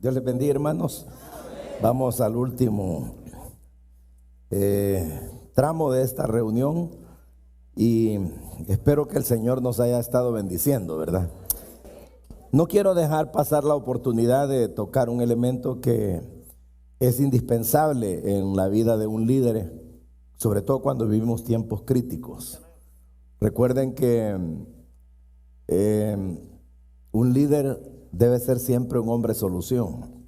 Dios les bendiga, hermanos. Vamos al último tramo de esta reunión y espero que el Señor nos haya estado bendiciendo, ¿verdad? No quiero dejar pasar la oportunidad de tocar un elemento que es indispensable en la vida de un líder, sobre todo cuando vivimos tiempos críticos. Recuerden que un líder debe ser siempre un hombre solución.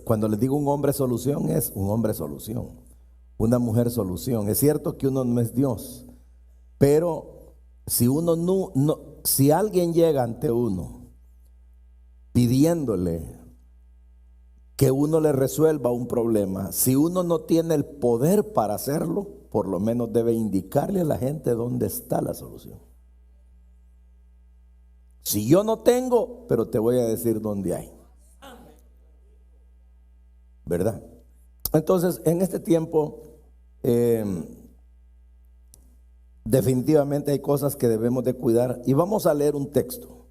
Cuando les digo un hombre solución, es un hombre solución, una mujer solución. Es cierto que uno no es Dios, pero si alguien llega ante uno pidiéndole que uno le resuelva un problema, si uno no tiene el poder para hacerlo, por lo menos debe indicarle a la gente dónde está la solución. Si yo no tengo, pero te voy a decir dónde hay, ¿verdad? Entonces, en este tiempo, definitivamente hay cosas que debemos de cuidar. Y vamos a leer un texto,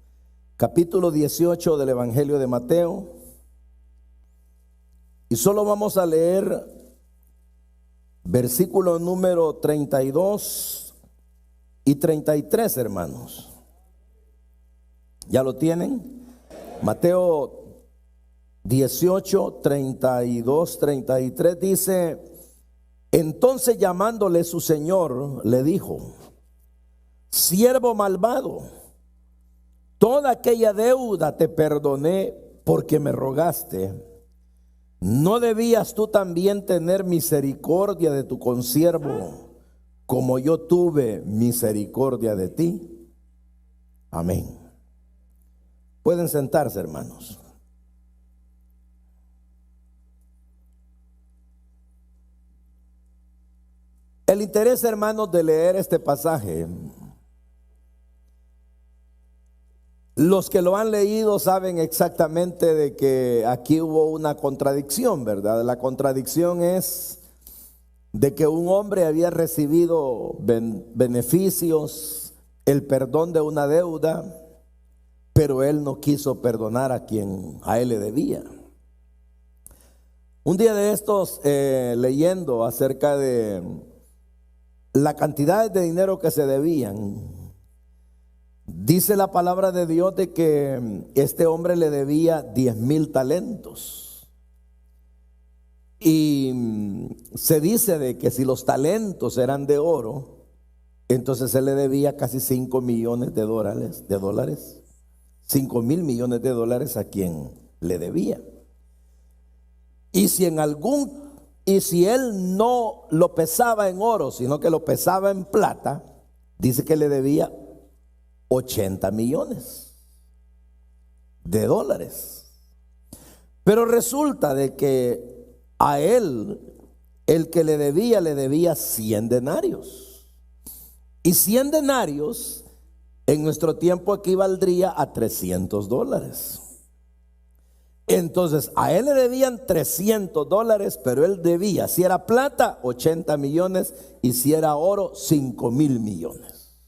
capítulo 18 del Evangelio de Mateo. Y solo vamos a leer versículo número 32 y 33, hermanos. ¿Ya lo tienen? Mateo 18, 32, 33 dice: entonces llamándole su señor, le dijo: siervo malvado, toda aquella deuda te perdoné porque me rogaste. ¿No debías tú también tener misericordia de tu consiervo, como yo tuve misericordia de ti? Amén. Pueden sentarse, hermanos. El interés, hermanos, de leer este pasaje, los que lo han leído saben exactamente de que aquí hubo una contradicción, ¿verdad? La contradicción es de que un hombre había recibido beneficios, el perdón de una deuda, pero él no quiso perdonar a quien a él le debía. Un día de estos, leyendo acerca de la cantidad de dinero que se debían, dice la palabra de Dios de que este hombre le debía 10,000 talentos. Y se dice de que si los talentos eran de oro, entonces él le debía casi 5 millones de dólares, 5,000 millones de dólares a quien le debía. Y si él no lo pesaba en oro, sino que lo pesaba en plata, dice que le debía 80 millones de dólares. Pero resulta de que a él, el que le debía 100 denarios. Y 100 denarios en nuestro tiempo equivaldría a $300. Entonces a él le debían $300, pero él debía, si era plata, 80 millones, y si era oro, 5,000 millones.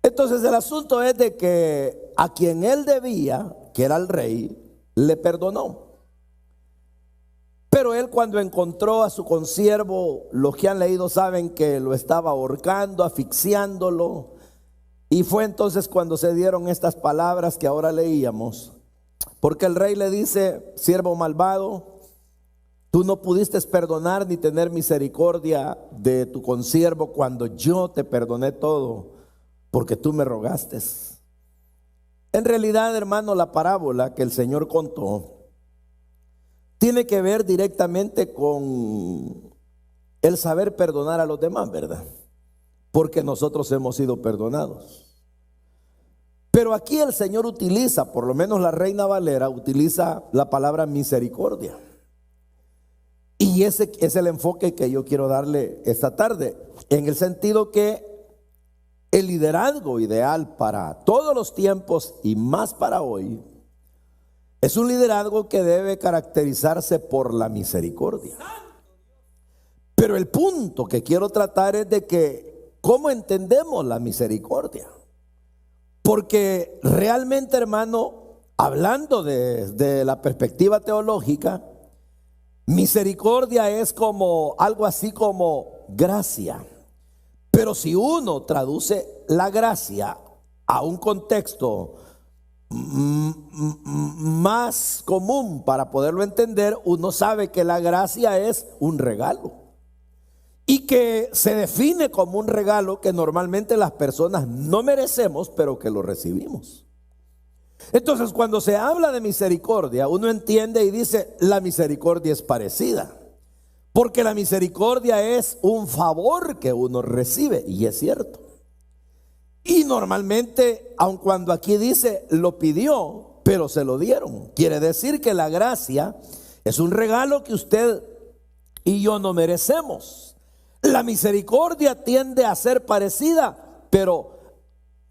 Entonces el asunto es de que a quien él debía, que era el rey, le perdonó. Pero él, cuando encontró a su consiervo, los que han leído saben que lo estaba ahorcando, asfixiándolo. Y fue entonces cuando se dieron estas palabras que ahora leíamos. Porque el rey le dice: siervo malvado, tú no pudiste perdonar ni tener misericordia de tu consiervo cuando yo te perdoné todo, porque tú me rogaste. En realidad, hermano, la parábola que el Señor contó tiene que ver directamente con el saber perdonar a los demás, ¿verdad? Porque nosotros hemos sido perdonados. Pero aquí el Señor utiliza, por lo menos la Reina Valera utiliza la palabra misericordia. Y ese es el enfoque que yo quiero darle esta tarde, en el sentido que el liderazgo ideal para todos los tiempos y más para hoy es un liderazgo que debe caracterizarse por la misericordia. Pero el punto que quiero tratar es de que ¿cómo entendemos la misericordia? Porque realmente, hermano, hablando de la perspectiva teológica, misericordia es como algo así como gracia. Pero si uno traduce la gracia a un contexto más común para poderlo entender, uno sabe que la gracia es un regalo y que se define como un regalo que normalmente las personas no merecemos, pero que lo recibimos. Entonces, cuando se habla de misericordia, uno entiende y dice, la misericordia es parecida, porque la misericordia es un favor que uno recibe, y es cierto. Y normalmente, aun cuando aquí dice lo pidió, pero se lo dieron, quiere decir que la gracia es un regalo que usted y yo no merecemos. La misericordia tiende a ser parecida, pero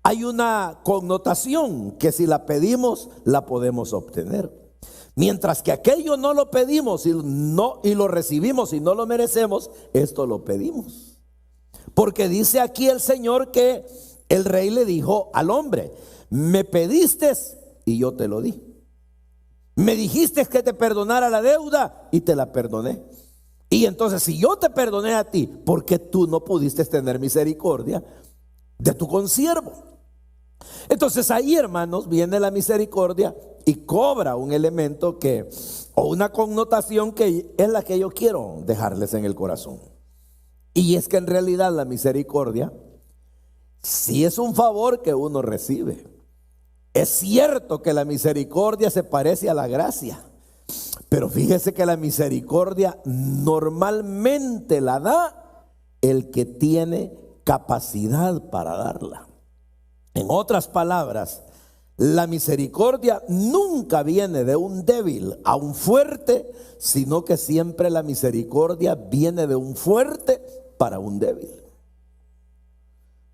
hay una connotación que si la pedimos, la podemos obtener. Mientras que aquello no lo pedimos y lo recibimos y no lo merecemos, esto lo pedimos. Porque dice aquí el Señor que el rey le dijo al hombre, me pediste y yo te lo di. Me dijiste que te perdonara la deuda y te la perdoné. Y entonces, si yo te perdoné a ti, ¿por qué tú no pudiste tener misericordia de tu consiervo? Entonces ahí, hermanos, viene la misericordia y cobra un elemento o una connotación que es la que yo quiero dejarles en el corazón. Y es que en realidad la misericordia sí es un favor que uno recibe. Es cierto que la misericordia se parece a la gracia, pero fíjese que la misericordia normalmente la da el que tiene capacidad para darla. En otras palabras, la misericordia nunca viene de un débil a un fuerte, sino que siempre la misericordia viene de un fuerte para un débil.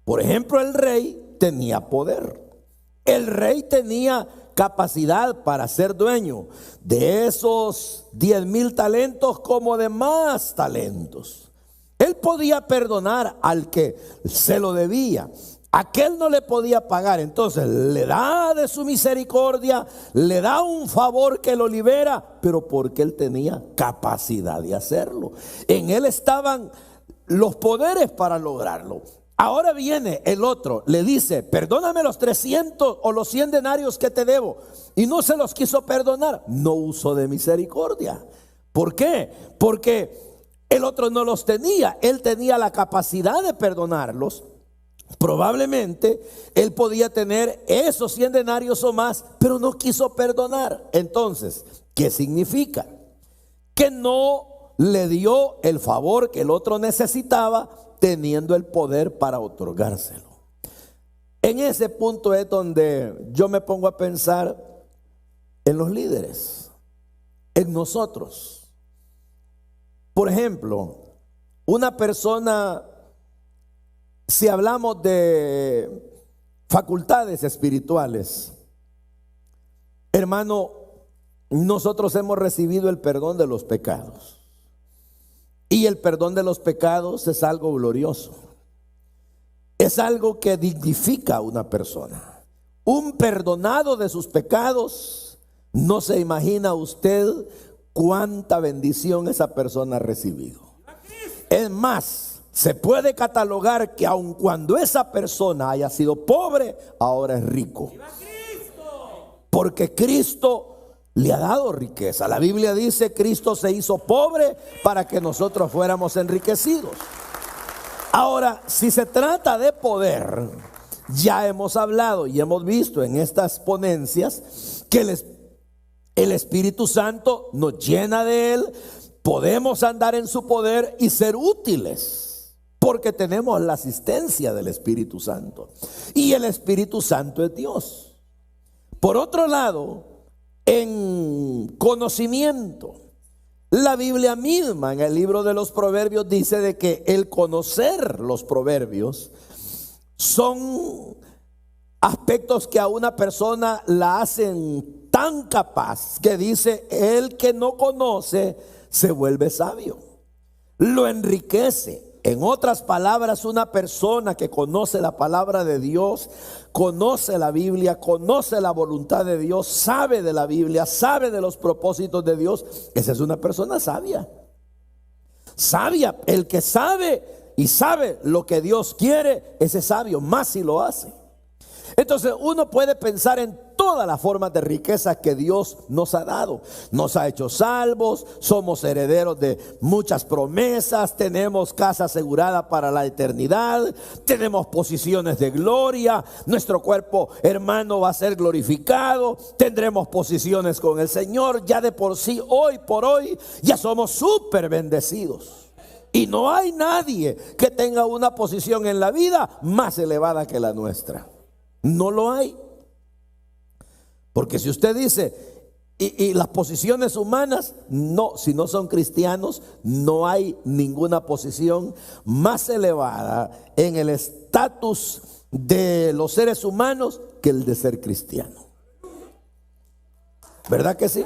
Por ejemplo, el rey tenía poder. El rey tenía capacidad para ser dueño de esos 10,000 talentos como de más talentos. Él podía perdonar al que se lo debía. Aquel no le podía pagar, entonces le da de su misericordia, le da un favor que lo libera, pero porque él tenía capacidad de hacerlo. En él estaban los poderes para lograrlo. Ahora viene el otro, le dice, perdóname los 300 o los 100 denarios que te debo, y no se los quiso perdonar. No usó de misericordia. ¿Por qué? Porque el otro no los tenía, él tenía la capacidad de perdonarlos. Probablemente él podía tener esos 100 denarios o más, pero no quiso perdonar. Entonces, ¿qué significa? Que no le dio el favor que el otro necesitaba, teniendo el poder para otorgárselo. En ese punto es donde yo me pongo a pensar en los líderes, en nosotros. Por ejemplo, una persona, si hablamos de facultades espirituales, hermano, nosotros hemos recibido el perdón de los pecados. Y el perdón de los pecados es algo glorioso. Es algo que dignifica a una persona. Un perdonado de sus pecados, no se imagina usted cuánta bendición esa persona ha recibido. Es más, se puede catalogar que aun cuando esa persona haya sido pobre, ahora es rico. Porque Cristo le ha dado riqueza. La Biblia dice, Cristo se hizo pobre para que nosotros fuéramos enriquecidos. Ahora, si se trata de poder, ya hemos hablado y hemos visto en estas ponencias que el Espíritu Santo nos llena de él. Podemos andar en su poder y ser útiles, porque tenemos la asistencia del Espíritu Santo. Y el Espíritu Santo es Dios. Por otro lado, en conocimiento, la Biblia misma en el libro de los Proverbios dice de que el conocer los proverbios son aspectos que a una persona la hacen tan capaz que dice, el que no conoce se vuelve sabio, lo enriquece. En otras palabras, una persona que conoce la palabra de Dios, conoce la Biblia, conoce la voluntad de Dios, sabe de la Biblia, sabe de los propósitos de Dios, esa es una persona sabia. Sabia, el que sabe y sabe lo que Dios quiere, ese es sabio, más si lo hace. Entonces uno puede pensar en todas las formas de riqueza que Dios nos ha dado. Nos ha hecho salvos, somos herederos de muchas promesas, tenemos casa asegurada para la eternidad, tenemos posiciones de gloria, nuestro cuerpo hermano va a ser glorificado, tendremos posiciones con el Señor, ya de por sí, hoy por hoy, ya somos súper bendecidos. Y no hay nadie que tenga una posición en la vida más elevada que la nuestra. No lo hay. Porque si usted dice, y las posiciones humanas, no, si no son cristianos, no hay ninguna posición más elevada en el estatus de los seres humanos que el de ser cristiano. ¿Verdad que sí?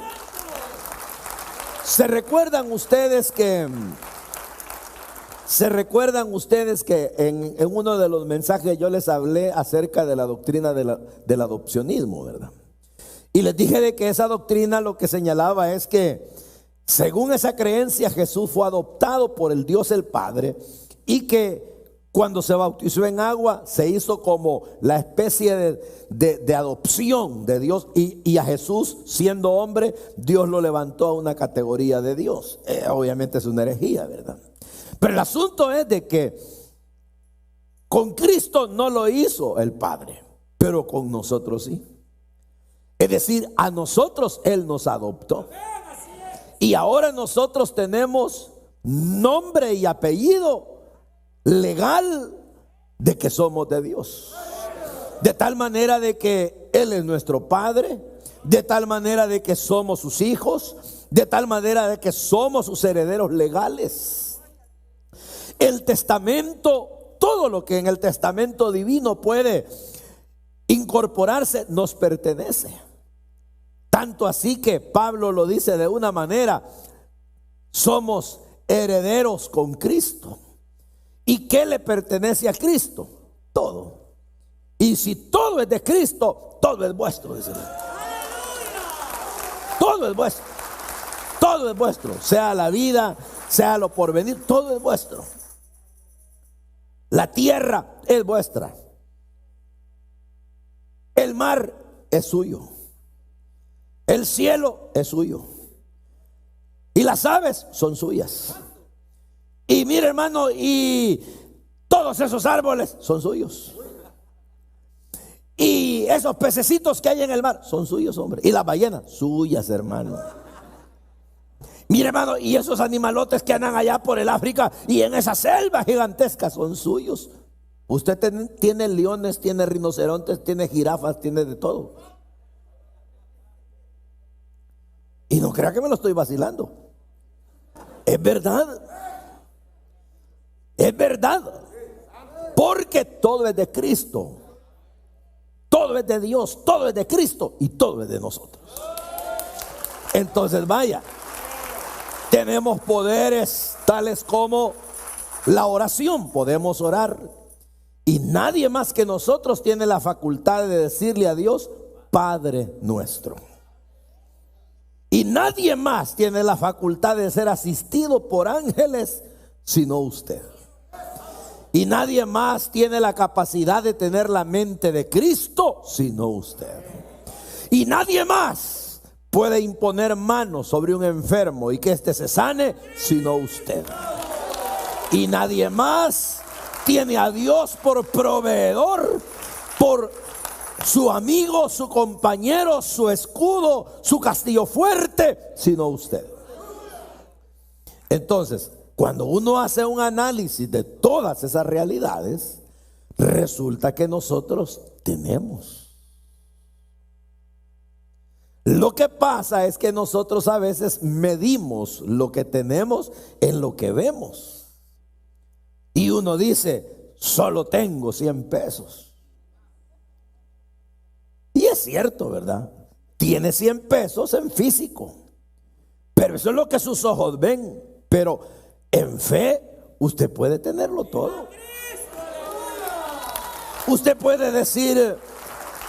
¿Se recuerdan ustedes que en uno de los mensajes yo les hablé acerca de la doctrina del adopcionismo, ¿verdad? Y les dije de que esa doctrina lo que señalaba es que según esa creencia Jesús fue adoptado por el Dios el Padre, y que cuando se bautizó en agua se hizo como la especie de adopción de Dios, y a Jesús, siendo hombre, Dios lo levantó a una categoría de Dios. Obviamente es una herejía, ¿verdad? Pero el asunto es de que con Cristo no lo hizo el Padre, pero con nosotros sí. Es decir, a nosotros Él nos adoptó. Y ahora nosotros tenemos nombre y apellido legal de que somos de Dios. De tal manera de que Él es nuestro Padre, de tal manera de que somos sus hijos, de tal manera de que somos sus herederos legales. El testamento, todo lo que en el testamento divino puede incorporarse, nos pertenece. Tanto así que Pablo lo dice de una manera: somos herederos con Cristo. ¿Y qué le pertenece a Cristo? Todo. Y si todo es de Cristo, todo es vuestro, dice. Todo es vuestro. Todo es vuestro. Sea la vida, sea lo porvenir, todo es vuestro. La tierra es vuestra. El mar es suyo. El cielo es suyo. Y las aves son suyas. Y mire, hermano, y todos esos árboles son suyos. Y esos pececitos que hay en el mar son suyos, hombre. Y las ballenas, suyas, hermano. Mire, hermano, y esos animalotes que andan allá por el África y en esa selva gigantesca son suyos. Usted tiene leones, tiene rinocerontes, tiene jirafas, tiene de todo. Y no crea que me lo estoy vacilando. Es verdad. Es verdad. Porque todo es de Cristo. Todo es de Dios, todo es de Cristo y todo es de nosotros. Entonces vaya, tenemos poderes tales como la oración. Podemos orar. Y nadie más que nosotros tiene la facultad de decirle a Dios: Padre nuestro. Y nadie más tiene la facultad de ser asistido por ángeles sino usted. Y nadie más tiene la capacidad de tener la mente de Cristo sino usted. Y nadie más puede imponer manos sobre un enfermo y que éste se sane sino usted. Y nadie más tiene a Dios por proveedor, por su amigo, su compañero, su escudo, su castillo fuerte, sino usted. Entonces, cuando uno hace un análisis de todas esas realidades, resulta que nosotros tenemos. Lo que pasa es que nosotros a veces medimos lo que tenemos en lo que vemos. Y uno dice: solo tengo 100 pesos. Y es cierto, ¿verdad? Tiene 100 pesos en físico. Pero eso es lo que sus ojos ven. Pero en fe usted puede tenerlo todo. Usted puede decir,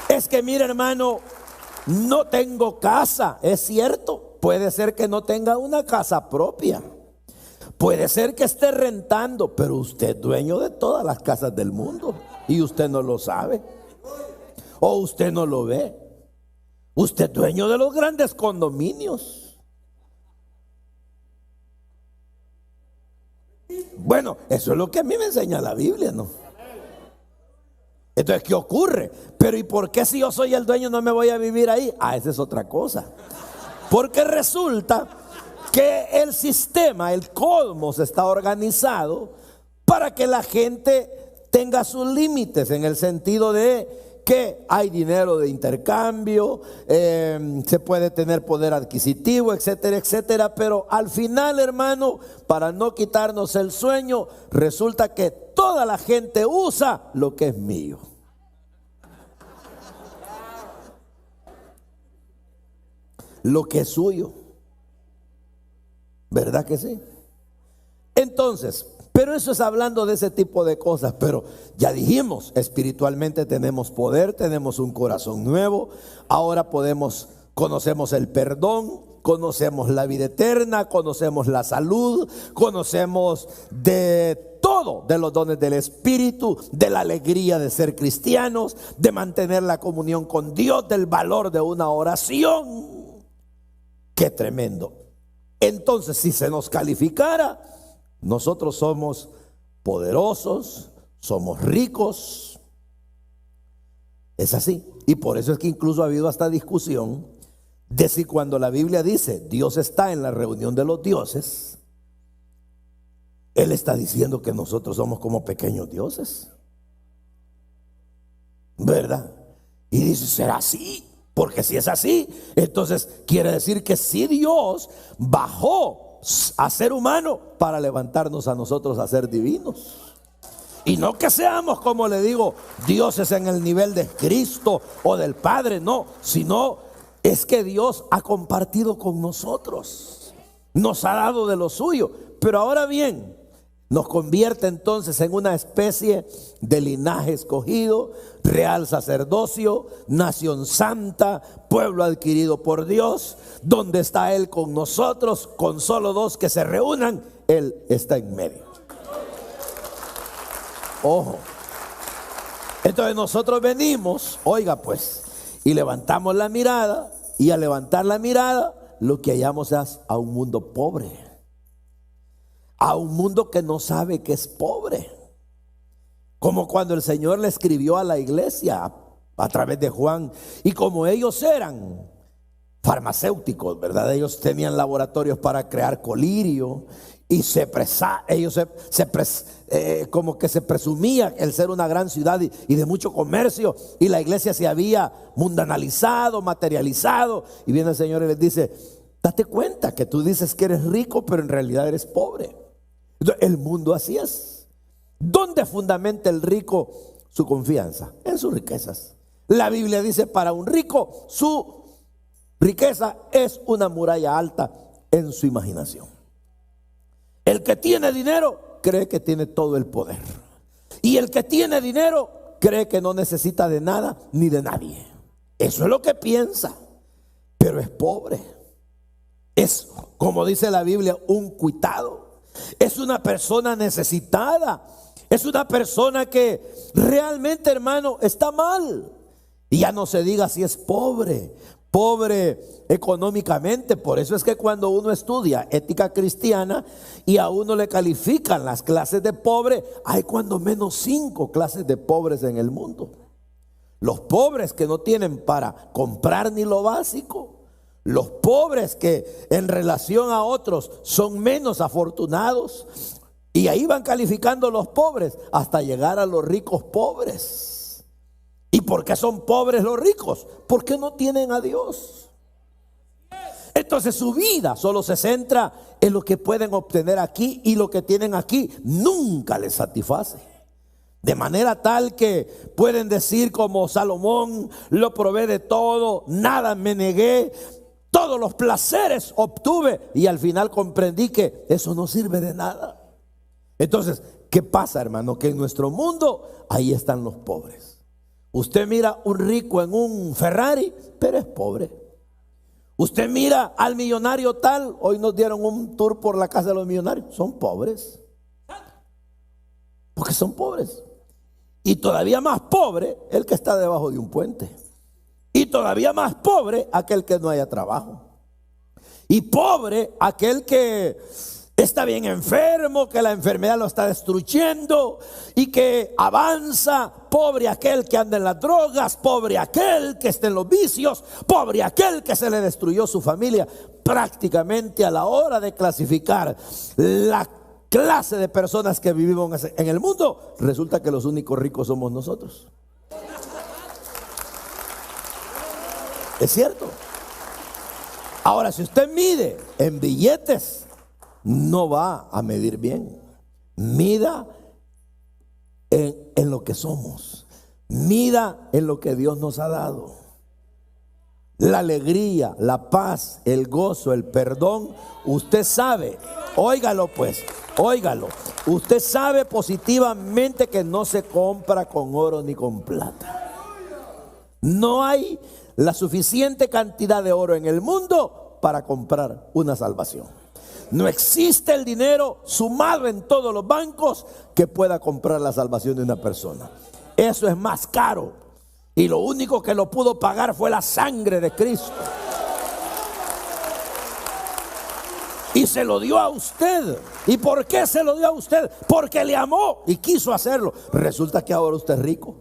es que mire hermano, no tengo casa. Es cierto, puede ser que no tenga una casa propia. Puede ser que esté rentando, pero usted es dueño de todas las casas del mundo y usted no lo sabe. O usted no lo ve. Usted es dueño de los grandes condominios. Bueno, eso es lo que a mí me enseña la Biblia, ¿no? Entonces, ¿qué ocurre? Pero ¿y por qué si yo soy el dueño no me voy a vivir ahí? Esa es otra cosa. Porque resulta que el sistema, el cosmos está organizado para que la gente tenga sus límites, en el sentido de que hay dinero de intercambio, se puede tener poder adquisitivo, etcétera, etcétera. Pero al final, hermano, para no quitarnos el sueño, resulta que toda la gente usa lo que es mío. Lo que es suyo. ¿Verdad que sí? Entonces, pero eso es hablando de ese tipo de cosas. Pero ya dijimos, espiritualmente tenemos poder, tenemos un corazón nuevo. Ahora conocemos el perdón, conocemos la vida eterna, conocemos la salud, conocemos de todo, de los dones del Espíritu, de la alegría de ser cristianos, de mantener la comunión con Dios, del valor de una oración. ¡Qué tremendo! Entonces, si se nos calificara, nosotros somos poderosos, somos ricos. Es así. Y por eso es que incluso ha habido hasta discusión de si cuando la Biblia dice Dios está en la reunión de los dioses, Él está diciendo que nosotros somos como pequeños dioses, ¿verdad? Y dice, ¿será así? Porque si es así, entonces quiere decir que sí, Dios bajó a ser humano para levantarnos a nosotros a ser divinos. Y no que seamos, como le digo, dioses en el nivel de Cristo o del Padre, no, sino es que Dios ha compartido con nosotros, nos ha dado de lo suyo. Pero ahora bien, nos convierte entonces en una especie de linaje escogido, real sacerdocio, nación santa, pueblo adquirido por Dios, donde está Él con nosotros. Con solo dos que se reúnan, Él está en medio. Ojo. Entonces nosotros venimos, oiga pues, y levantamos la mirada, y al levantar la mirada, lo que hallamos es a un mundo pobre. A un mundo que no sabe que es pobre. Como cuando el Señor le escribió a la iglesia a través de Juan. Y como ellos eran farmacéuticos, ¿verdad? Ellos tenían laboratorios para crear colirio. Y como que se presumía el ser una gran ciudad y de mucho comercio. Y la iglesia se había mundanalizado, materializado. Y viene el Señor y les dice, date cuenta que tú dices que eres rico, pero en realidad eres pobre. El mundo así es. ¿Dónde fundamenta el rico su confianza? En sus riquezas. La Biblia dice, para un rico su riqueza es una muralla alta en su imaginación. El que tiene dinero cree que tiene todo el poder. Y el que tiene dinero cree que no necesita de nada ni de nadie. Eso es lo que piensa. Pero es pobre. Es, como dice la Biblia, un cuitado. Es una persona necesitada. Es una persona que realmente, hermano, está mal. Y ya no se diga si es pobre económicamente. Por eso es que cuando uno estudia ética cristiana y a uno le califican las clases de pobre, hay cuando menos 5 clases de pobres en el mundo. Los pobres que no tienen para comprar ni lo básico. Los pobres que en relación a otros son menos afortunados. Y ahí van calificando los pobres hasta llegar a los ricos pobres. ¿Y por qué son pobres los ricos? Porque no tienen a Dios. Entonces su vida solo se centra en lo que pueden obtener aquí, y lo que tienen aquí nunca les satisface. De manera tal que pueden decir como Salomón, lo probé de todo, nada me negué, todos los placeres obtuve y al final comprendí que eso no sirve de nada. Entonces, ¿qué pasa, hermano? Que en nuestro mundo ahí están los pobres. Usted mira un rico en un Ferrari, pero es pobre. Usted mira al millonario tal, hoy nos dieron un tour por la casa de los millonarios, son pobres. Porque son pobres. Y todavía más pobre el que está debajo de un puente. Y todavía más pobre aquel que no haya trabajo. Y pobre aquel que está bien enfermo, que la enfermedad lo está destruyendo y que avanza. Pobre aquel que anda en las drogas, pobre aquel que está en los vicios, pobre aquel que se le destruyó su familia. Prácticamente a la hora de clasificar la clase de personas que vivimos en el mundo, resulta que los únicos ricos somos nosotros. Es cierto. Ahora, si usted mide en billetes, no va a medir bien. Mida en lo que somos. Mida en lo que Dios nos ha dado. La alegría, la paz, el gozo, el perdón. Usted sabe, óigalo pues, óigalo. Usted sabe positivamente que no se compra con oro ni con plata. No hay la suficiente cantidad de oro en el mundo para comprar una salvación. No existe el dinero sumado en todos los bancos que pueda comprar la salvación de una persona. Eso es más caro. Y lo único que lo pudo pagar fue la sangre de Cristo. Y se lo dio a usted. ¿Y por qué se lo dio a usted? Porque le amó y quiso hacerlo. Resulta que ahora usted es rico.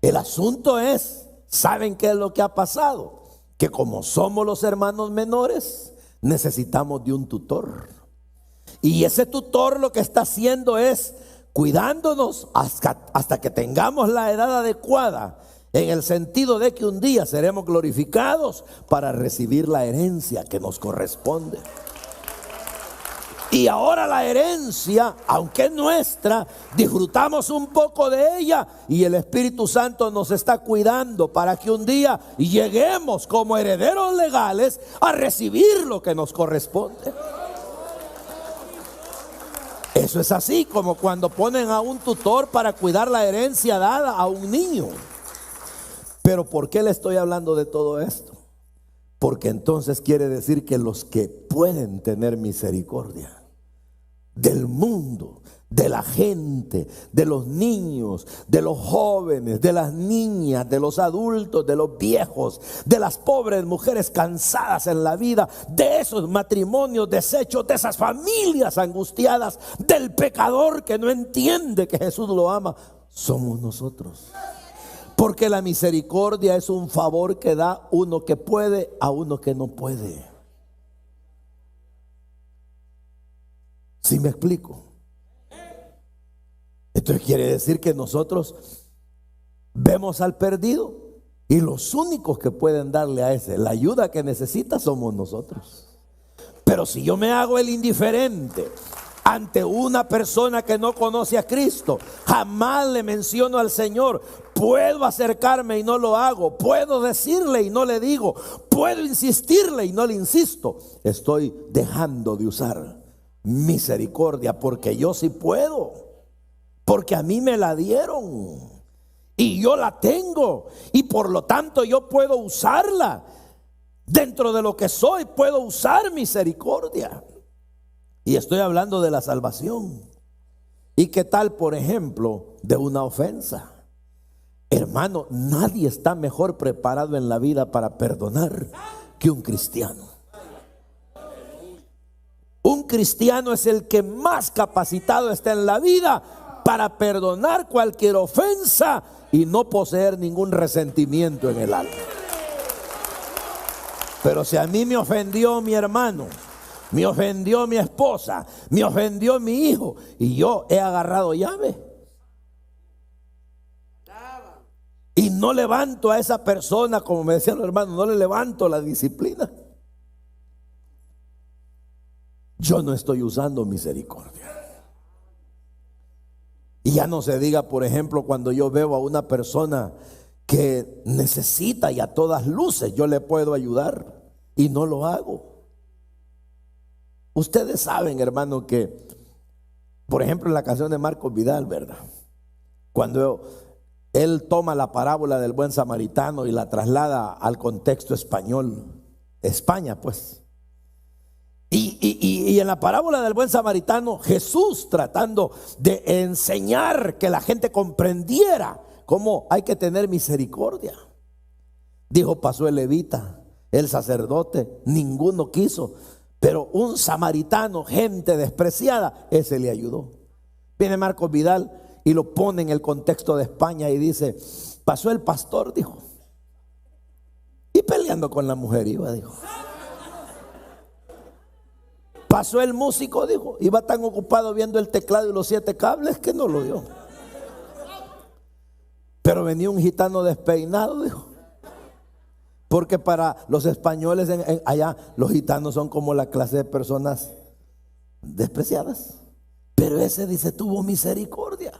El asunto es, ¿saben qué es lo que ha pasado? Que como somos los hermanos menores, necesitamos de un tutor. Y ese tutor lo que está haciendo es cuidándonos hasta que tengamos la edad adecuada, en el sentido de que un día seremos glorificados para recibir la herencia que nos corresponde. Y ahora la herencia, aunque es nuestra, disfrutamos un poco de ella y el Espíritu Santo nos está cuidando para que un día lleguemos como herederos legales a recibir lo que nos corresponde. Eso es así como cuando ponen a un tutor para cuidar la herencia dada a un niño. Pero ¿por qué le estoy hablando de todo esto? Porque entonces quiere decir que los que pueden tener misericordia del mundo, de la gente, de los niños, de los jóvenes, de las niñas, de los adultos, de los viejos, de las pobres mujeres cansadas en la vida, de esos matrimonios deshechos, de esas familias angustiadas, del pecador que no entiende que Jesús lo ama, somos nosotros. Porque la misericordia es un favor que da uno que puede a uno que no puede. ¿Sí me explico? Entonces quiere decir que nosotros vemos al perdido y los únicos que pueden darle a ese la ayuda que necesita somos nosotros. Pero si yo me hago el indiferente ante una persona que no conoce a Cristo, jamás le menciono al Señor, puedo acercarme y no lo hago, puedo decirle y no le digo, puedo insistirle y no le insisto, estoy dejando de usar misericordia porque yo sí puedo, porque a mí me la dieron y yo la tengo y por lo tanto yo puedo usarla. Dentro de lo que soy puedo usar misericordia. Y estoy hablando de la salvación. ¿Y qué tal, por ejemplo, de una ofensa? Hermano, nadie está mejor preparado en la vida para perdonar que un cristiano. Un cristiano es el que más capacitado está en la vida para perdonar cualquier ofensa y no poseer ningún resentimiento en el alma. Pero si a mí me ofendió mi hermano, me ofendió mi esposa, me ofendió mi hijo y yo he agarrado llave y no levanto a esa persona, como me decían los hermanos, no le levanto la disciplina, yo no estoy usando misericordia. Y ya no se diga, por ejemplo, cuando yo veo a una persona que necesita y a todas luces yo le puedo ayudar y no lo hago. Ustedes saben, hermano, que Por ejemplo, en la canción de Marcos Vidal, ¿verdad? Cuando él toma la parábola del buen samaritano y la traslada al contexto español, España pues. Y en la parábola del buen samaritano, Jesús tratando de enseñar que la gente comprendiera cómo hay que tener misericordia. Dijo, pasó el levita, el sacerdote, ninguno quiso, pero un samaritano, gente despreciada, ese le ayudó. Viene Marcos Vidal y lo pone en el contexto de España y dice, pasó el pastor, dijo, y peleando con la mujer iba, dijo. Pasó el músico, dijo, iba tan ocupado viendo el teclado y los 7 cables que no lo vio. Pero venía un gitano despeinado, dijo. Porque para los españoles allá los gitanos son como la clase de personas despreciadas. Pero ese dice, tuvo misericordia.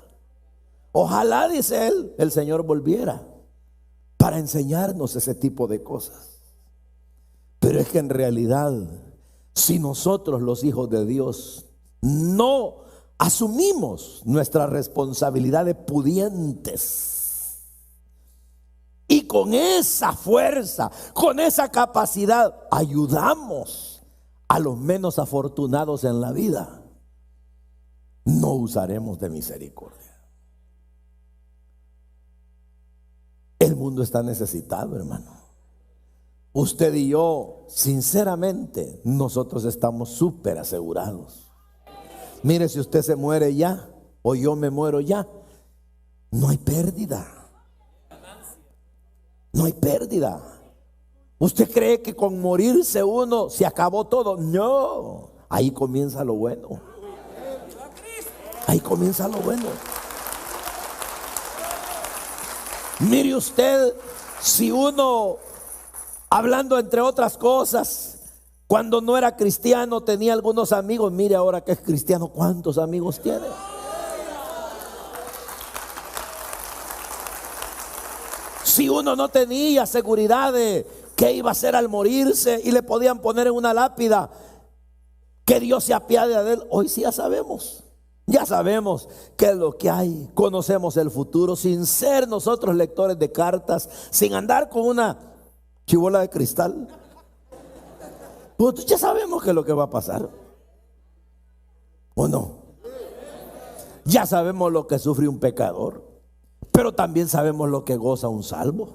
Ojalá, dice él, el Señor volviera para enseñarnos ese tipo de cosas. Pero es que en realidad, si nosotros los hijos de Dios no asumimos nuestra responsabilidad de pudientes y con esa fuerza, con esa capacidad, ayudamos a los menos afortunados en la vida, no usaremos de misericordia. El mundo está necesitado, hermano. Usted y yo, sinceramente, nosotros estamos súper asegurados. Mire, si usted se muere ya o yo me muero ya, no hay pérdida. No hay pérdida. ¿Usted cree que con morirse uno se acabó todo? No, ahí comienza lo bueno. Ahí comienza lo bueno. Mire usted, si uno, hablando entre otras cosas, cuando no era cristiano tenía algunos amigos, mire ahora que es cristiano, ¿cuántos amigos tiene? Si uno no tenía seguridad de qué iba a hacer al morirse y le podían poner en una lápida que Dios se apiade de él, hoy sí ya sabemos. Ya sabemos qué es lo que hay, conocemos el futuro sin ser nosotros lectores de cartas, sin andar con una chibola de cristal. Pues ya sabemos qué es lo que va a pasar, ¿o no? Ya sabemos lo que sufre un pecador, pero también sabemos lo que goza un salvo.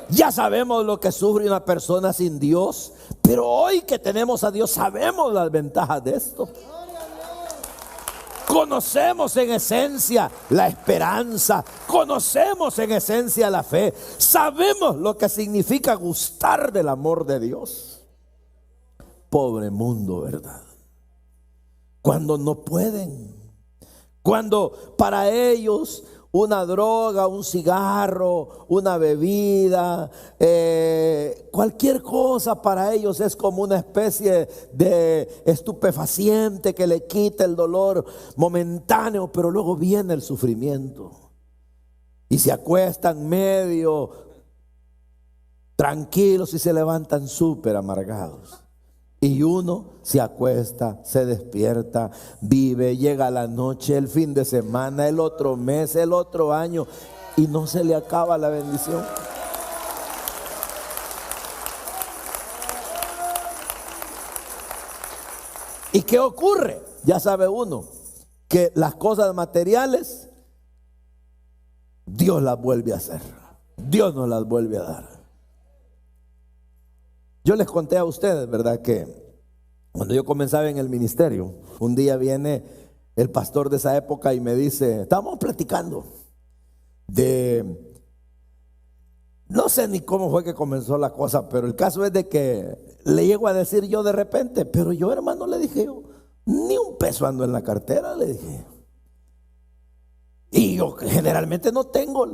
Ya sabemos lo que sufre una persona sin Dios, pero hoy que tenemos a Dios sabemos las ventajas de esto. Conocemos en esencia la esperanza, conocemos en esencia la fe, sabemos lo que significa gustar del amor de Dios. Pobre mundo, ¿verdad? Cuando no pueden, cuando para ellos una droga, un cigarro, una bebida, cualquier cosa para ellos es como una especie de estupefaciente que le quita el dolor momentáneo, pero luego viene el sufrimiento y se acuestan medio tranquilos y se levantan súper amargados. Y uno se acuesta, se despierta, vive, llega la noche, el fin de semana, el otro mes, el otro año, y no se le acaba la bendición. ¿Y qué ocurre? Ya sabe uno que las cosas materiales Dios las vuelve a hacer, Dios nos las vuelve a dar. Yo les conté a ustedes, ¿verdad?, que cuando yo comenzaba en el ministerio, un día viene el pastor de esa época y me dice, estábamos platicando de, no sé ni cómo fue que comenzó la cosa, pero el caso es de que le llego a decir yo de repente, pero yo, hermano, le dije yo, ni un peso ando en la cartera, le dije. Y yo generalmente no tengo.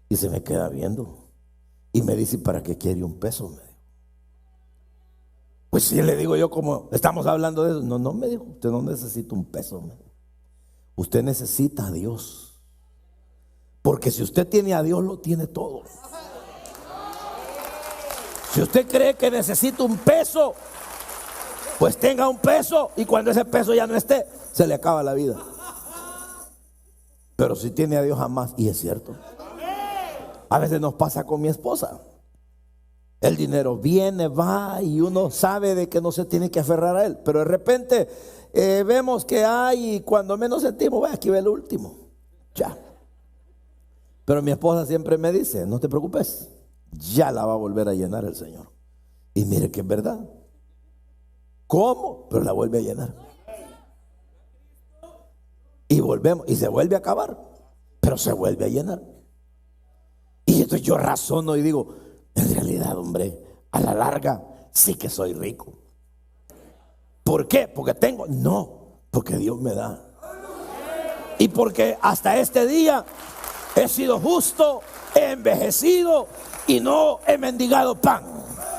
Y se me queda viendo y me dice, ¿para qué quiere un peso? Me dijo. Pues si le digo yo, como estamos hablando de eso, no, me dijo, usted no necesita un peso, me dijo. Usted necesita a Dios, porque si usted tiene a Dios, lo tiene todo. Si usted cree que necesita un peso, Pues tenga un peso y cuando ese peso ya no esté, se le acaba la vida. Pero si tiene a Dios jamás, y es cierto. A veces nos pasa con mi esposa. El dinero viene, va y uno sabe de que no se tiene que aferrar a él. Pero de repente vemos que hay y cuando menos sentimos, aquí ve el último. Ya. Pero mi esposa siempre me dice, no te preocupes, ya la va a volver a llenar el Señor. Y mire que es verdad. ¿Cómo? Pero la vuelve a llenar. Y volvemos, y se vuelve a acabar, pero se vuelve a llenar. Y entonces yo razono y digo, en realidad, hombre, a la larga sí que soy rico. ¿Por qué? ¿Porque tengo? No, porque Dios me da. Y porque hasta este día he sido justo, he envejecido y no he mendigado pan.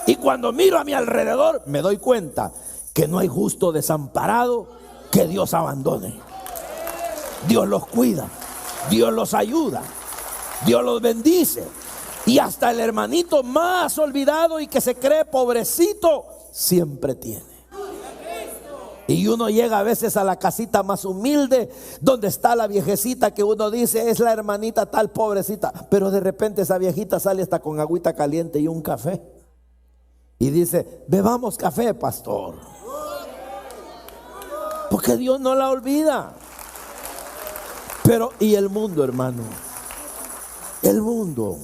Y cuando miro a mi alrededor me doy cuenta que no hay justo desamparado que Dios abandone. Dios los cuida, Dios los ayuda, Dios los bendice. Y hasta el hermanito más olvidado y que se cree pobrecito, siempre tiene. Y uno llega a veces a la casita más humilde, donde está la viejecita que uno dice es la hermanita tal pobrecita. Pero de repente esa viejita sale hasta con agüita caliente y un café. Y dice, bebamos café, pastor. Porque Dios no la olvida. Pero, ¿y el mundo, hermano? El mundo.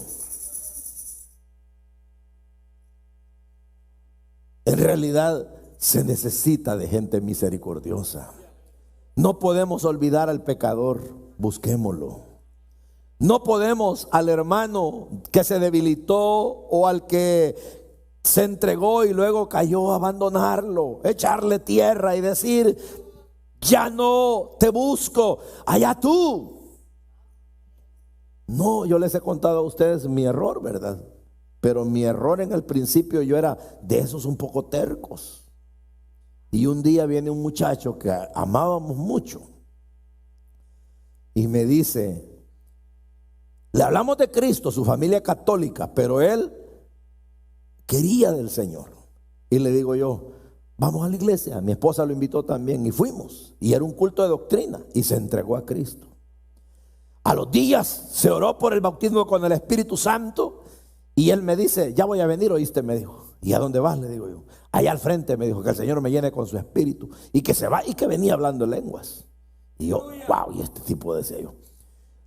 En realidad se necesita de gente misericordiosa. No podemos olvidar al pecador, busquémoslo. No podemos al hermano que se debilitó o al que se entregó y luego cayó, abandonarlo, echarle tierra y decir, ya no te busco, allá tú. No, yo les he contado a ustedes mi error, ¿verdad? Pero mi error en el principio, yo era de esos un poco tercos. Y un día viene un muchacho que amábamos mucho y me dice, le hablamos de Cristo, su familia católica, pero él quería del Señor. Y le digo yo, vamos a la iglesia. Mi esposa lo invitó también y fuimos. Y era un culto de doctrina y se entregó a Cristo. A los días se oró por el bautismo con el Espíritu Santo. Y él me dice, ya voy a venir, oíste, me dijo. ¿Y a dónde vas? Le digo yo. Allá al frente, me dijo, que el Señor me llene con su espíritu. Y que se va y que venía hablando en lenguas. Y yo, wow, y este tipo decía yo.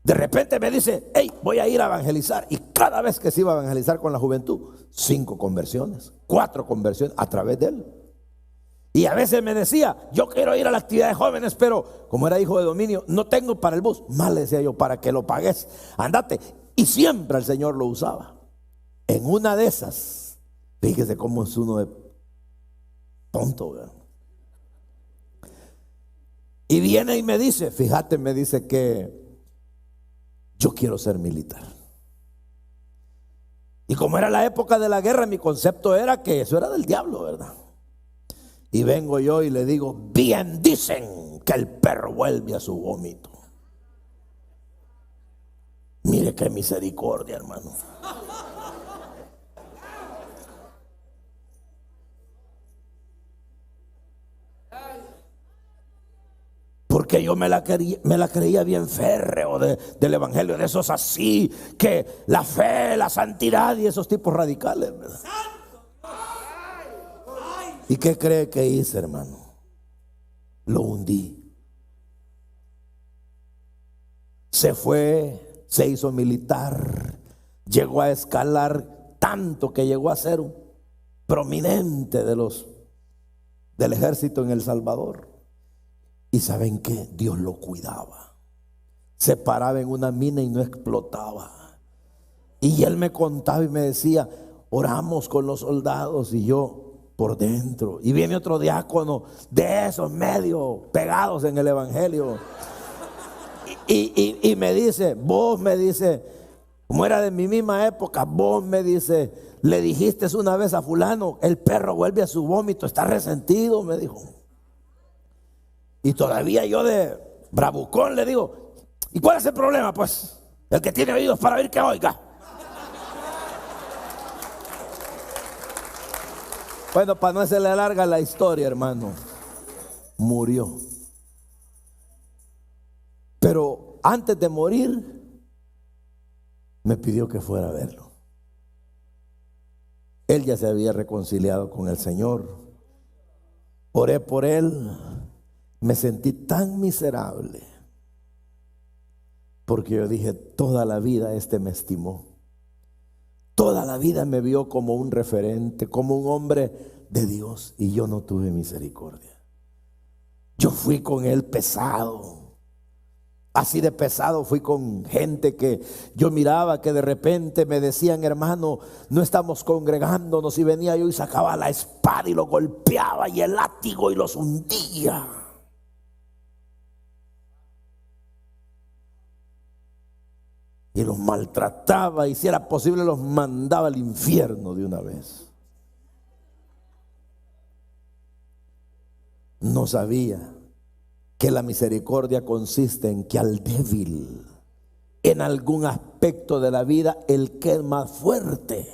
De repente me dice, hey, voy a ir a evangelizar. Y cada vez que se iba a evangelizar con la juventud, 5 conversiones, 4 conversiones a través de él. Y a veces me decía, yo quiero ir a la actividad de jóvenes, pero como era hijo de dominio, no tengo para el bus. Mal le decía yo, para que lo pagues, andate. Y siempre el Señor lo usaba. En una de esas, fíjese cómo es uno de tonto, ¿verdad? Y viene y me dice, fíjate, me dice que yo quiero ser militar. Y como era la época de la guerra, mi concepto era que eso era del diablo, ¿verdad? Y vengo yo y le digo, bien dicen que el perro vuelve a su vómito. Mire qué misericordia, hermano. Porque yo me la creía bien férreo del evangelio, de esos así, que la fe, la santidad y esos tipos radicales, ¿verdad? ¿Y qué cree que hice, hermano? Lo hundí. Se fue, se hizo militar, llegó a escalar tanto que llegó a ser un prominente del ejército en El Salvador. Y ¿saben qué? Dios lo cuidaba. Se paraba en una mina y no explotaba. Y él me contaba y me decía, oramos con los soldados, y yo por dentro. Y viene otro diácono de esos medio pegados en el evangelio. Y me dice, vos, me dice, como era de mi misma época, vos, me dice, le dijiste una vez a fulano, el perro vuelve a su vómito, está resentido, me dijo. Y todavía yo de bravucón le digo, ¿y cuál es el problema? Pues el que tiene oídos para oír, que oiga. Bueno, para no hacerle larga la historia, hermano, murió. Pero antes de morir, me pidió que fuera a verlo. Él ya se había reconciliado con el Señor. Oré por él. Me sentí tan miserable, porque yo dije, toda la vida me estimó. Toda la vida me vio como un referente, como un hombre de Dios, y yo no tuve misericordia. Yo fui con él pesado. Así de pesado fui con gente que yo miraba que de repente me decían, hermano, no estamos congregándonos, y venía yo y sacaba la espada y lo golpeaba y el látigo y los hundía. Y los maltrataba, y si era posible los mandaba al infierno de una vez. No sabía que la misericordia consiste en que al débil, en algún aspecto de la vida, el que es más fuerte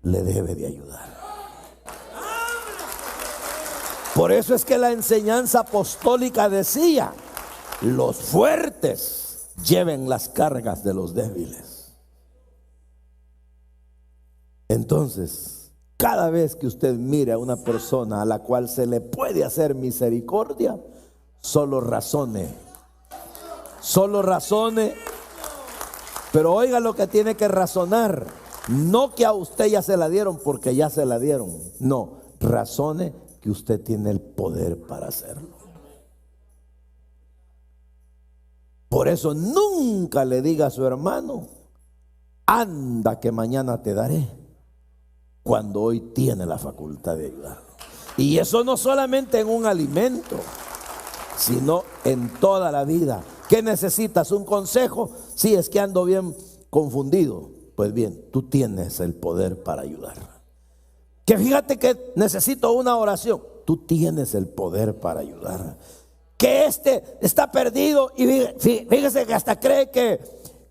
le debe de ayudar. Por eso es que la enseñanza apostólica decía, los fuertes lleven las cargas de los débiles. Entonces, cada vez que usted mire a una persona a la cual se le puede hacer misericordia, solo razone, pero oiga lo que tiene que razonar. No que a usted ya se la dieron porque ya se la dieron. No, razone que usted tiene el poder para hacerlo. Por eso nunca le diga a su hermano, anda que mañana te daré, cuando hoy tiene la facultad de ayudarlo. Y eso no solamente en un alimento, sino en toda la vida. ¿Qué necesitas? ¿Un consejo? Sí, es que ando bien confundido. Pues bien, tú tienes el poder para ayudar. Que fíjate que necesito una oración. Tú tienes el poder para ayudar. Que está perdido y fíjese que hasta cree que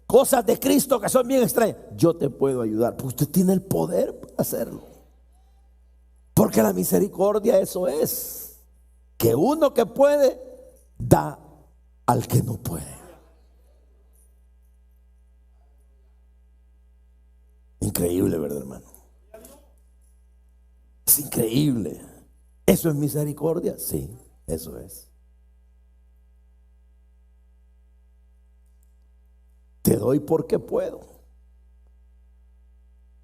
cosas de Cristo que son bien extrañas. Yo te puedo ayudar. Pues usted tiene el poder para hacerlo. Porque la misericordia eso es. Que uno que puede da al que no puede. Increíble, ¿verdad, hermano? Es increíble. ¿Eso es misericordia? Sí, eso es. Te doy porque puedo.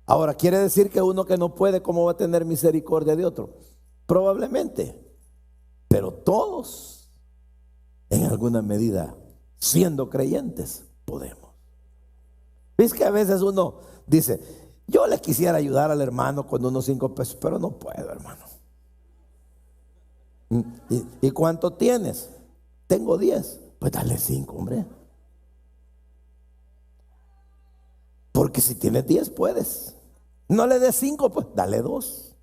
Ahora, ¿quiere decir que uno que no puede, cómo va a tener misericordia de otro? Probablemente. Pero todos, en alguna medida, siendo creyentes, podemos. ¿Ves que a veces uno dice, yo le quisiera ayudar al hermano con unos 5 pesos, pero no puedo, hermano? ¿Y cuánto tienes? Tengo 10. Pues dale 5, hombre. Porque si tienes 10 puedes. No le des 5, pues dale 2.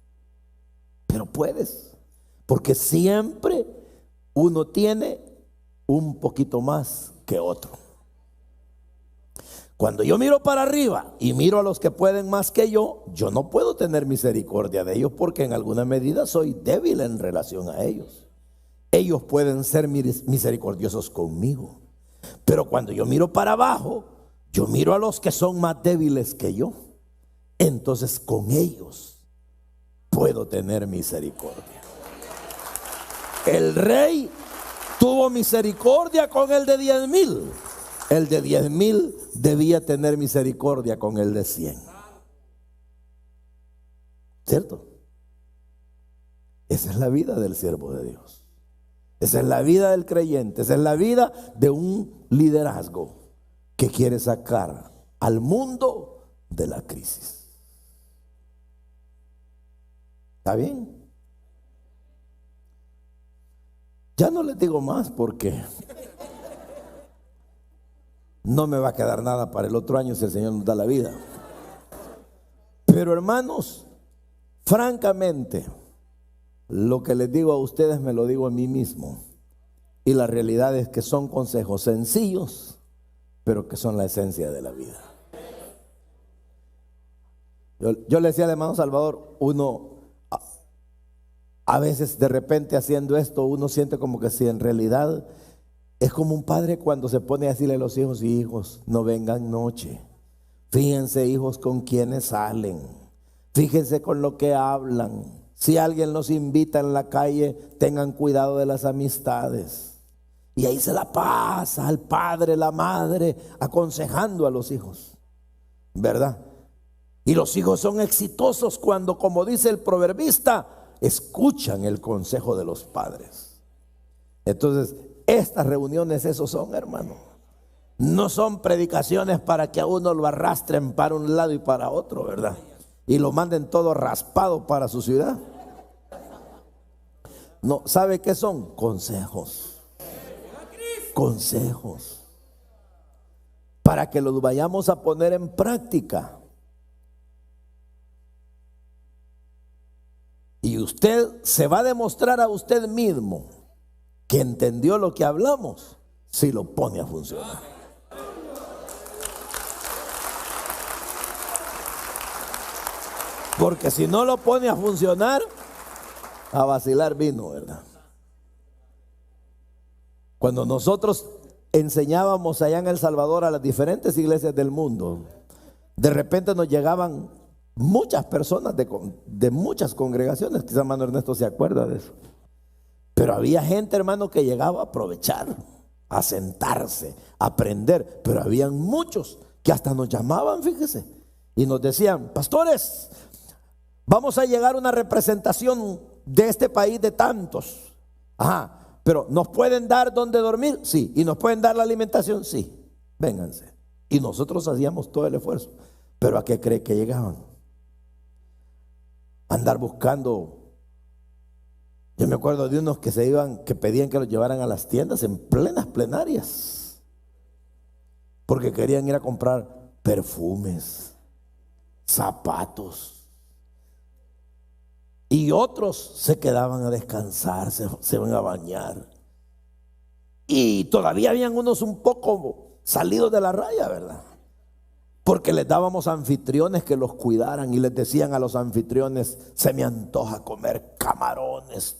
Pero puedes. Porque siempre uno tiene un poquito más que otro. Cuando yo miro para arriba y miro a los que pueden más que yo no puedo tener misericordia de ellos porque en alguna medida soy débil en relación a ellos. Ellos pueden ser misericordiosos conmigo. Pero cuando yo miro para abajo, yo miro a los que son más débiles que yo. Entonces con ellos puedo tener misericordia. El rey tuvo misericordia con el de 10,000. El de 10,000 debía tener misericordia con el de 100. ¿Cierto? Esa es la vida del siervo de Dios. Esa es la vida del creyente. Esa es la vida de un liderazgo que quiere sacar al mundo de la crisis. ¿Está bien? Ya no les digo más porque no me va a quedar nada para el otro año si el Señor nos da la vida. Pero hermanos, francamente, lo que les digo a ustedes me lo digo a mí mismo. Y la realidad es que son consejos sencillos, pero que son la esencia de la vida. Yo le decía al hermano Salvador, uno A veces de repente haciendo esto uno siente como que si en realidad es como un padre cuando se pone a decirle a los hijos: hijos, no vengan noche. Fíjense, hijos, con quienes salen. Fíjense con lo que hablan. Si alguien los invita en la calle, tengan cuidado de las amistades. Y ahí se la pasa al padre, la madre, aconsejando a los hijos, ¿verdad? Y los hijos son exitosos cuando, como dice el proverbista, escuchan el consejo de los padres. Entonces, estas reuniones, esos son, hermano. No son predicaciones para que a uno lo arrastren para un lado y para otro, ¿verdad? Y lo manden todo raspado para su ciudad. No, ¿sabe qué son? Consejos. Consejos. Para que los vayamos a poner en práctica. Y usted se va a demostrar a usted mismo que entendió lo que hablamos si lo pone a funcionar. Porque si no lo pone a funcionar, a vacilar vino, ¿verdad? Cuando nosotros enseñábamos allá en El Salvador a las diferentes iglesias del mundo, de repente nos llegaban muchas personas de muchas congregaciones. Quizá hermano Ernesto se acuerda de eso. Pero había gente, hermano, que llegaba a aprovechar, a sentarse, a aprender. Pero habían muchos que hasta nos llamaban, fíjese, y nos decían: pastores, vamos a llegar a una representación de este país de tantos. Ajá, pero ¿nos pueden dar donde dormir? Sí. ¿Y nos pueden dar la alimentación? Sí. Vénganse. Y nosotros hacíamos todo el esfuerzo. ¿Pero a qué cree que llegaban? Andar buscando. Yo me acuerdo de unos que se iban, que pedían que los llevaran a las tiendas en plenas plenarias, porque querían ir a comprar perfumes, zapatos. Y otros se quedaban a descansar, se van a bañar. Y todavía habían unos un poco salidos de la raya, ¿verdad? Porque les dábamos anfitriones que los cuidaran y les decían a los anfitriones: se me antoja comer camarones.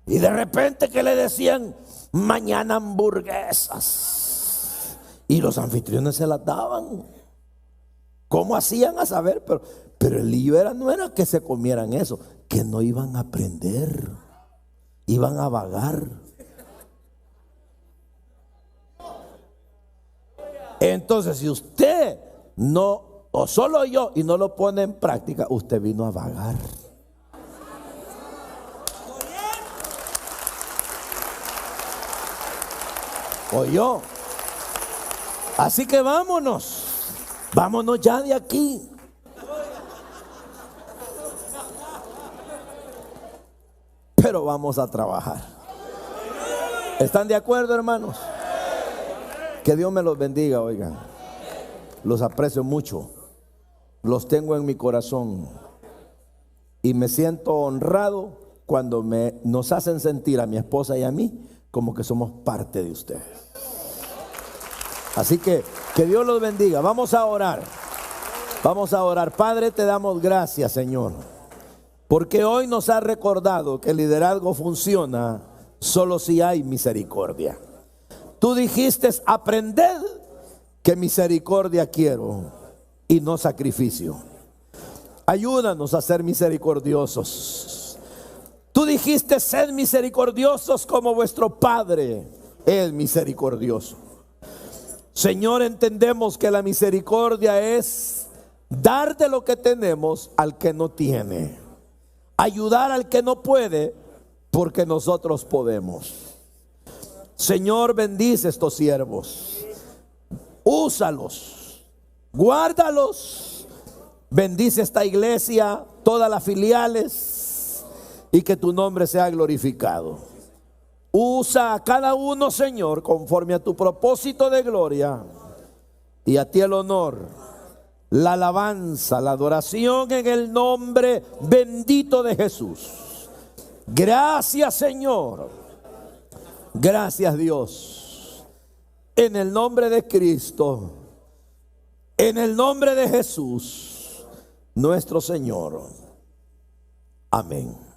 Y de repente que le decían: mañana hamburguesas. Y los anfitriones se las daban. ¿Cómo hacían a saber? Pero el lío no era que se comieran eso, que no iban a aprender, iban a vagar. Entonces, si usted no, o solo yo, y no lo pone en práctica, usted vino a vagar. O yo. Así que vámonos ya de aquí. Pero vamos a trabajar. ¿Están de acuerdo, hermanos? Que Dios me los bendiga, oigan. Los aprecio mucho. Los tengo en mi corazón. Y me siento honrado cuando nos hacen sentir a mi esposa y a mí como que somos parte de ustedes. Así que Dios los bendiga. Vamos a orar. Vamos a orar. Padre, te damos gracias, Señor, porque hoy nos ha recordado que el liderazgo funciona solo si hay misericordia. Tú dijiste: aprended que misericordia quiero y no sacrificio. Ayúdanos a ser misericordiosos. Tú dijiste: sed misericordiosos como vuestro Padre es misericordioso. Señor, entendemos que la misericordia es dar de lo que tenemos al que no tiene, ayudar al que no puede, porque nosotros podemos. Señor, bendice estos siervos, úsalos, guárdalos, bendice esta iglesia, todas las filiales, y que tu nombre sea glorificado. Usa a cada uno, Señor, conforme a tu propósito de gloria, y a ti el honor, la alabanza, la adoración en el nombre bendito de Jesús. Gracias, Señor. Gracias, Dios. En el nombre de Cristo, en el nombre de Jesús, nuestro Señor. Amén.